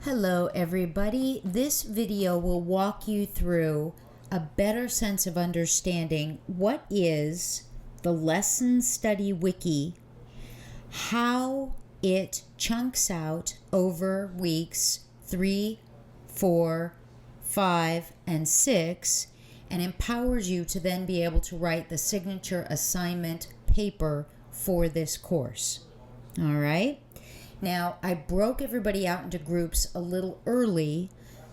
Hello everybody. This video will walk you through a better sense of understanding what is the Lesson Study Wiki, how it chunks out over weeks 3, 4, 5, and 6, and empowers you to then be able to write the signature assignment paper for this course. All right? Now, I broke everybody out into groups a little early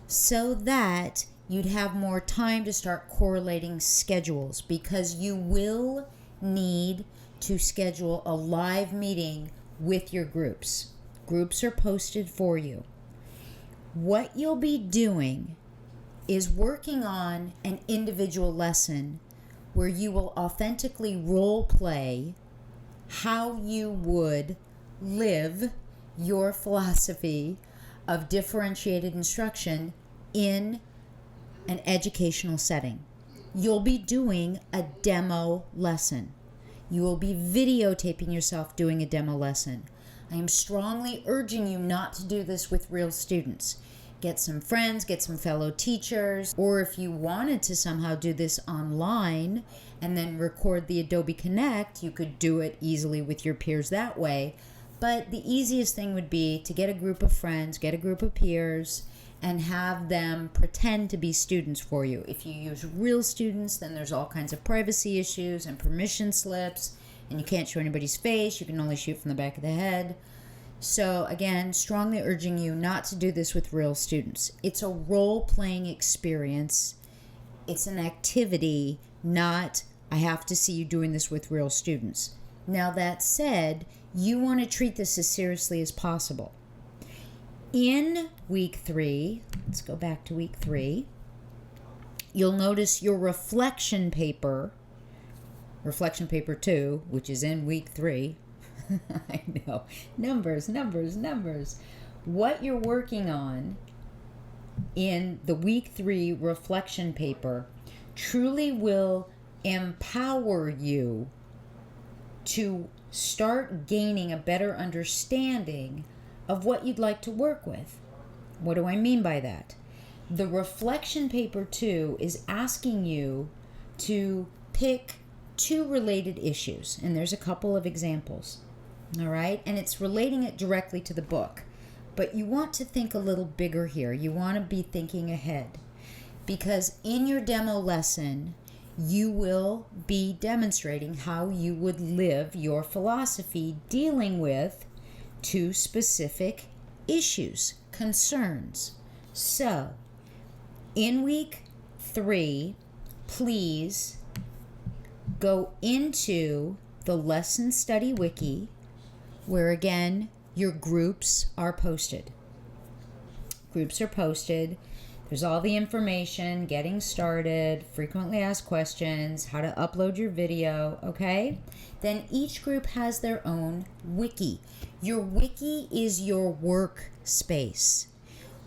so that you'd have more time to start correlating schedules, because you will need to schedule a live meeting with your groups. Groups are posted for you. What you'll be doing is working on an individual lesson where you will authentically role play how you would live your philosophy of differentiated instruction in an educational setting. You'll be doing a demo lesson. You will be videotaping yourself doing a demo lesson. I am strongly urging you not to do this with real students. Get some friends, get some fellow teachers, or if you wanted to somehow do this online and then record the Adobe Connect, you could do it easily with your peers that way. But the easiest thing would be to get a group of friends, get a group of peers, and have them pretend to be students for you. If you use real students, then there's all kinds of privacy issues and permission slips, and you can't show anybody's face. You can only shoot from the back of the head. So again, strongly urging you not to do this with real students. It's a role-playing experience. It's an activity, not I have to see you doing this with real students. Now that said, you want to treat this as seriously as possible. In week 3, let's go back to week 3, you'll notice your reflection paper 2, which is in week 3. I know, numbers. What you're working on in the week 3 reflection paper truly will empower you to start gaining a better understanding of what you'd like to work with. What do I mean by that? The reflection paper 2 is asking you to pick 2 related issues, and there's a couple of examples, all right? And it's relating it directly to the book, but you want to think a little bigger here. You want to be thinking ahead, because in your demo lesson, you will be demonstrating how you would live your philosophy dealing with 2 specific issues, concerns. So, in week 3, please go into the Lesson Study Wiki, where again, your groups are posted. Groups are posted. There's all the information, getting started, frequently asked questions, how to upload your video, okay? Then each group has their own wiki. Your wiki is your workspace,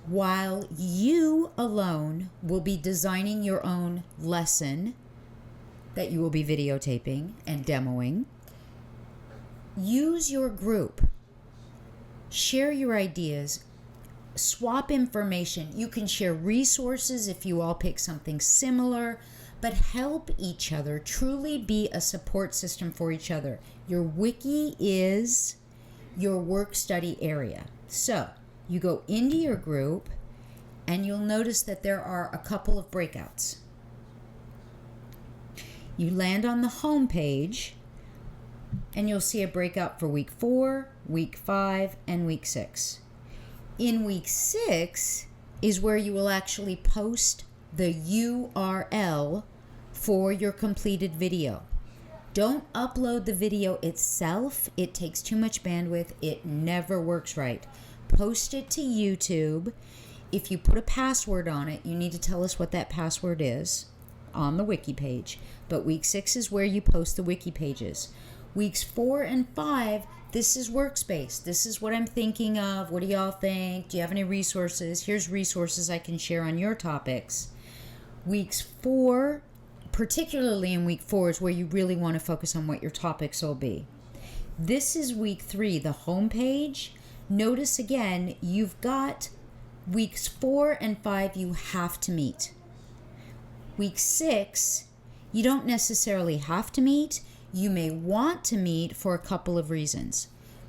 while you alone will be designing your own lesson that you will be videotaping and demoing. Use your group. Share your ideas. Swap information. You can share resources if you all pick something similar, but help each other. Truly be a support system for each other. Your wiki is your work study area. So you go into your group and you'll notice that there are a couple of breakouts. You land on the home page and you'll see a breakout for week 4, week 5, and week 6. In week 6 is where you will actually post the URL for your completed video. Don't upload the video itself. It takes too much bandwidth. It never works right. Post it to YouTube. If you put a password on it, you need to tell us what that password is on the wiki page. But week 6 is where you post the wiki pages. Weeks 4 and 5, this is workspace. This is what I'm thinking of. What do y'all think? Do you have any resources? Here's resources I can share on your topics. Weeks 4, particularly in week 4, is where you really want to focus on what your topics will be. This is week 3, the home page. Notice again, you've got Weeks 4 and 5, you have to meet. Week 6, you don't necessarily have to meet. You may want to meet for a couple of reasons.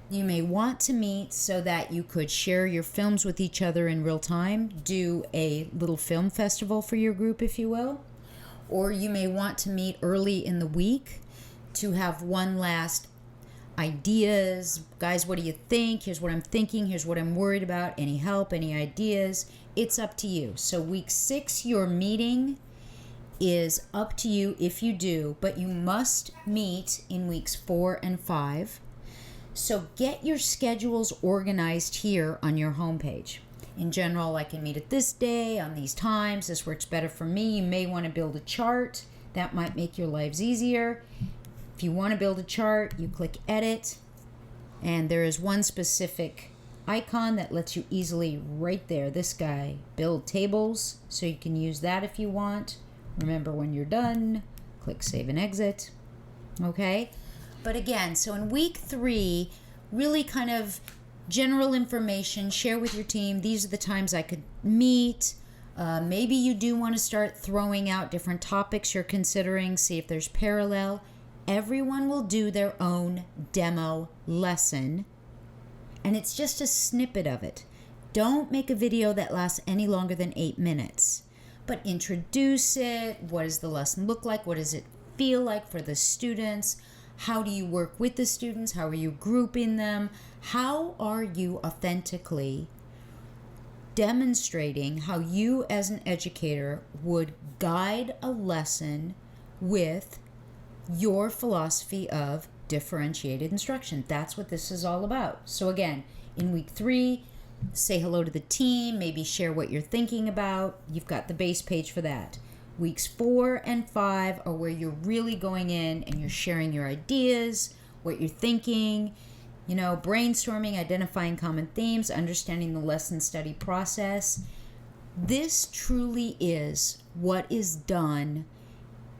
You may want to meet so that you could share your films with each other in real time, do a little film festival for your group, if you will. Or you may want to meet early in the week to have one last ideas. Guys, what do you think? Here's what I'm thinking. Here's what I'm worried about. Any help, any ideas? It's up to you. So week 6, your meeting is up to you if you do, but you must meet in weeks 4 and 5. So get your schedules organized here on your homepage. In general, I can meet at this day, on these times. This works better for me. You may want to build a chart. That might make your lives easier. If you want to build a chart, you click Edit, and there is one specific icon that lets you easily, right there, this guy, build tables. So you can use that if you want. Remember, when you're done, click Save and Exit. Okay? But again, so in week 3, really kind of general information, share with your team. These are the times I could meet. Maybe you do want to start throwing out different topics you're considering, see if there's parallel. Everyone will do their own demo lesson, and it's just a snippet of it. Don't make a video that lasts any longer than 8 minutes, but introduce it. What does the lesson look like? What does it feel like for the students? How do you work with the students? How are you grouping them? How are you authentically demonstrating how you as an educator would guide a lesson with your philosophy of differentiated instruction? That's what this is all about. So again, in week 3, say hello to the team, maybe share what you're thinking about. You've got the base page for that. Weeks 4 and 5 are where you're really going in and you're sharing your ideas, what you're thinking, brainstorming, identifying common themes, understanding the lesson study process. This truly is what is done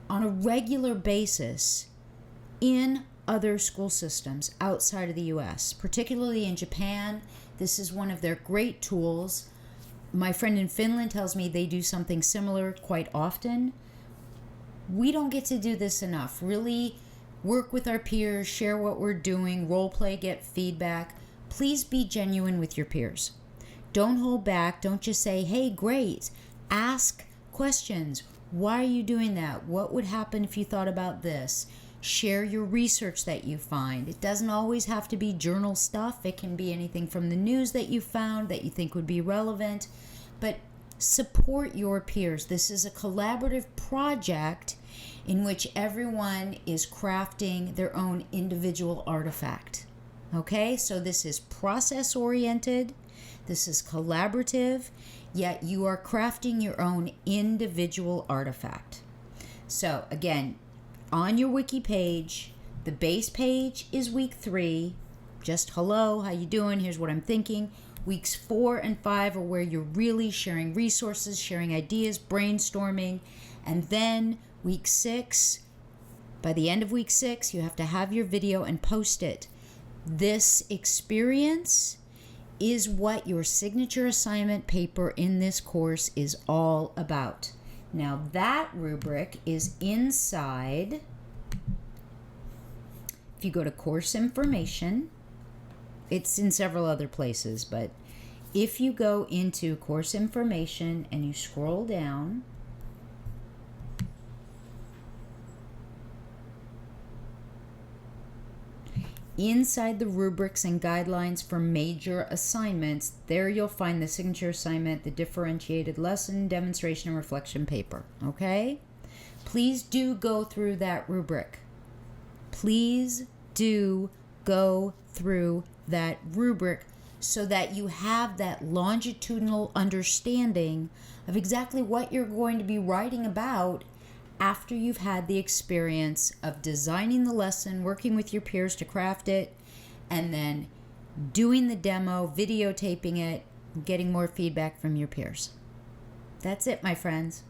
on a regular basis in other school systems outside of the US, particularly in Japan. This is one of their great tools. My friend in Finland tells me they do something similar quite often. We don't get to do this enough. Really work with our peers, share what we're doing, role play, get feedback. Please be genuine with your peers. Don't hold back. Don't just say, hey, great. Ask questions. Why are you doing that? What would happen if you thought about this? Share your research that you find. It doesn't always have to be journal stuff. It can be anything from the news that you found that you think would be relevant. But support your peers. This is a collaborative project in which everyone is crafting their own individual artifact. Okay? So this is process-oriented. This is collaborative. Yet you are crafting your own individual artifact. So again, on your wiki page, the base page is week 3. Just hello, how you doing? Here's what I'm thinking. Weeks 4 and 5 are where you're really sharing resources, sharing ideas, brainstorming. And then week 6, by the end of week 6, you have to have your video and post it. This experience is what your signature assignment paper in this course is all about. Now that rubric is inside, if you go to course information, it's in several other places, but if you go into course information and you scroll down, inside the rubrics and guidelines for major assignments, there you'll find the signature assignment, the differentiated lesson, demonstration, and reflection paper. Okay? Please do go through that rubric. Please do go through that rubric so that you have that longitudinal understanding of exactly what you're going to be writing about after you've had the experience of designing the lesson, working with your peers to craft it, and then doing the demo, videotaping it, getting more feedback from your peers. That's it, my friends.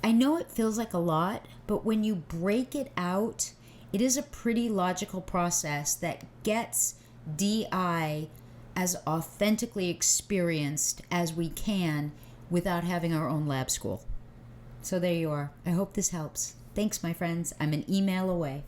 I know it feels like a lot, but when you break it out, it is a pretty logical process that gets DI as authentically experienced as we can without having our own lab school. So there you are. I hope this helps. Thanks, my friends. I'm an email away.